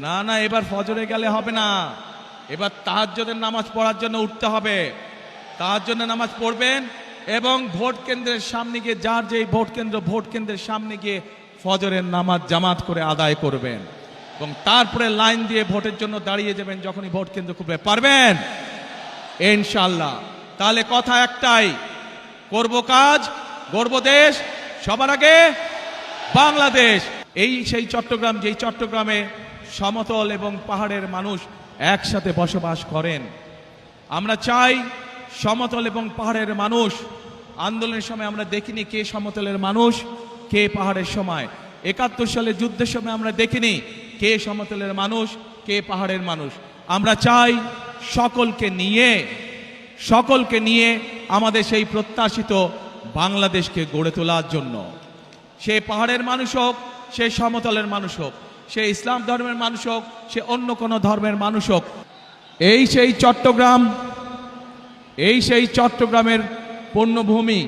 না না, এবার ফজরে গেলে হবে না, এবার তাহাজ্জুদের নামাজ পড়ার জন্য উঠতে হবে। তাহাজ্জুদের নামাজ পড়বেন এবং ভোট কেন্দ্রের সামনে গিয়ে, যার যেই ভোট কেন্দ্রের সামনে গিয়ে ফজরের নামাজ জামাত করে আদায় করবেন এবং তারপরে লাইন দিয়ে ভোটের জন্য দাঁড়িয়ে যাবেন যখনই ভোট কেন্দ্র খুলবে। পারবেন ইনশাআল্লাহ? তাহলে কথা একটাই, করব কাজ, গড়ব দেশ, সবার আগে বাংলাদেশ। এই সেই চট্টগ্রাম, যেই চট্টগ্রামে সমতল এবং পাহাড়ের মানুষ একসাথে বসবাস করেন। আমরা চাই সমতল এবং পাহাড়ের মানুষ, আন্দোলনের সময় আমরা দেখিনি কে সমতলের মানুষ কে পাহাড়ের সময়, ৭১ সালে যুদ্ধের সময় আমরা দেখিনি কে সমতলের মানুষ কে পাহাড়ের মানুষ। আমরা চাই সকলকে নিয়ে আমাদের সেই প্রত্যাশিত বাংলাদেশকে গড়ে তোলার জন্য। সে পাহাড়ের মানুষ হোক, সে সমতলের মানুষ হোক, সে ইসলাম ধর্মের মানুষ হোক, সে অন্য কোনো ধর্মের মানুষ হোক, এই সেই চট্টগ্রামের পুণ্যভূমি,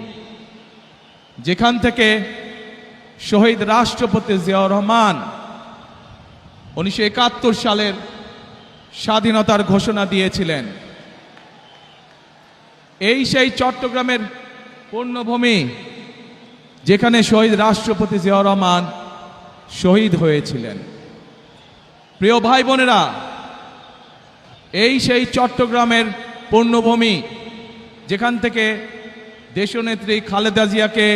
যেখান থেকে শহীদ রাষ্ট্রপতি জিয়াউর রহমান 1971 সালের স্বাধীনতার ঘোষণা দিয়েছিলেন। এই সেই চট্টগ্রামের পুণ্যভূমি, যেখানে শহীদ রাষ্ট্রপতি জিয়াউর রহমান শহীদ হয়েছিলেন। প্রিয় ভাই বোনেরা, এই সেই চট্টগ্রামের পুণ্যভূমি, যেখান থেকে দেশনেত্রী খালেদা জিয়াকে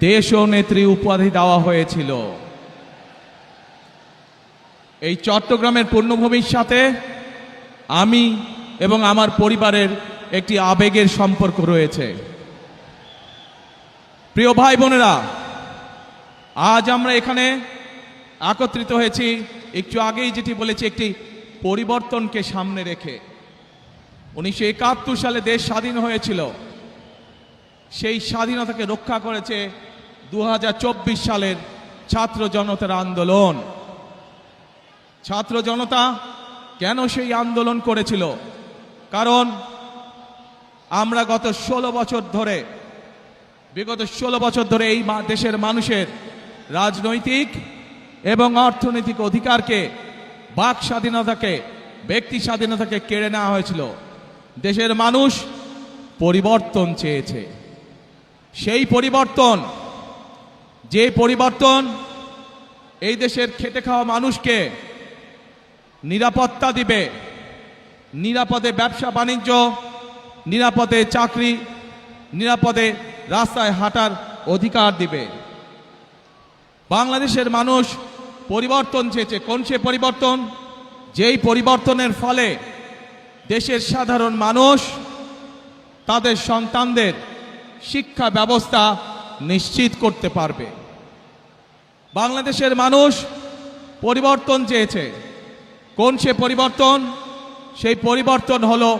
দেশনেত্রী উপাধি দেওয়া হয়েছিল। এই চট্টগ্রামের পুণ্যভূমির সাথে আমি এবং আমার পরিবারের একটি আবেগের সম্পর্ক রয়েছে। প্রিয় ভাই বোনেরা, আজ আমরা এখানে একত্রিত হয়েছি, একটু আগেই যেটি বলেছি, একটি পরিবর্তনকে সামনে রেখে। 1971 সালে দেশ স্বাধীন হয়েছিল, সেই স্বাধীনতাকে রক্ষা করেছে 2024 সালের ছাত্র জনতার আন্দোলন। ছাত্র জনতা কেন সেই আন্দোলন করেছিল? কারণ আমরা বিগত 16 বছর ধরে এই দেশের মানুষের রাজনৈতিক এবং অর্থনৈতিক অধিকারকে, বাক স্বাধীনতাকে, ব্যক্তি স্বাধীনতাকে কেড়ে নেওয়া হয়েছিল। দেশের মানুষ পরিবর্তন চেয়েছে। সেই পরিবর্তন, যে পরিবর্তন এই দেশের খেটে খাওয়া মানুষকে নিরাপত্তা দিবে, নিরাপদে ব্যবসা বাণিজ্য, নিরাপদে চাকরি, নিরাপদে রাস্তায় হাঁটার অধিকার দিবে। বাংলাদেশের মানুষ পরিবর্তন চেয়েছে। কোন সে পরিবর্তন? যেই পরিবর্তনের ফলে দেশের সাধারণ মানুষ তাদের সন্তানদের শিক্ষা ব্যবস্থা নিশ্চিত করতে পারবে। বাংলাদেশের মানুষ পরিবর্তন চেয়েছে। কোন সে পরিবর্তন? সেই পরিবর্তন হলো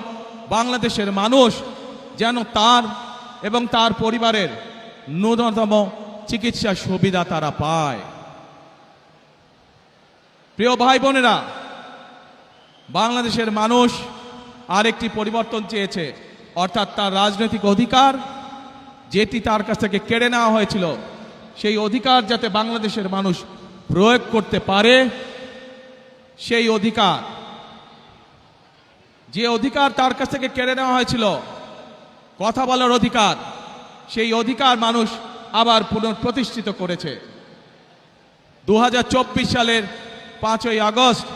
বাংলাদেশের মানুষ যেন তার এবং তার পরিবারের ন্যূনতম চিকিৎসা সুবিধা তারা পায়। প্রিয় ভাই বোনেরা, বাংলাদেশের মানুষ আরেকটি পরিবর্তন চেয়েছে, অর্থাৎ তার রাজনৈতিক অধিকার, যেটি তার কাছ থেকে কেড়ে নেওয়া হয়েছিল, সেই অধিকার যাতে বাংলাদেশের মানুষ প্রয়োগ করতে পারে। সেই অধিকার, যে অধিকার তার কাছ থেকে কেড়ে নেওয়া হয়েছিল, কথা বলার অধিকার, সেই অধিকার মানুষ আবার পুনঃপ্রতিষ্ঠিত করেছে। 2024 সালের 5ই আগস্ট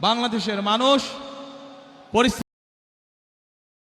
বাংলাদেশের মানুষ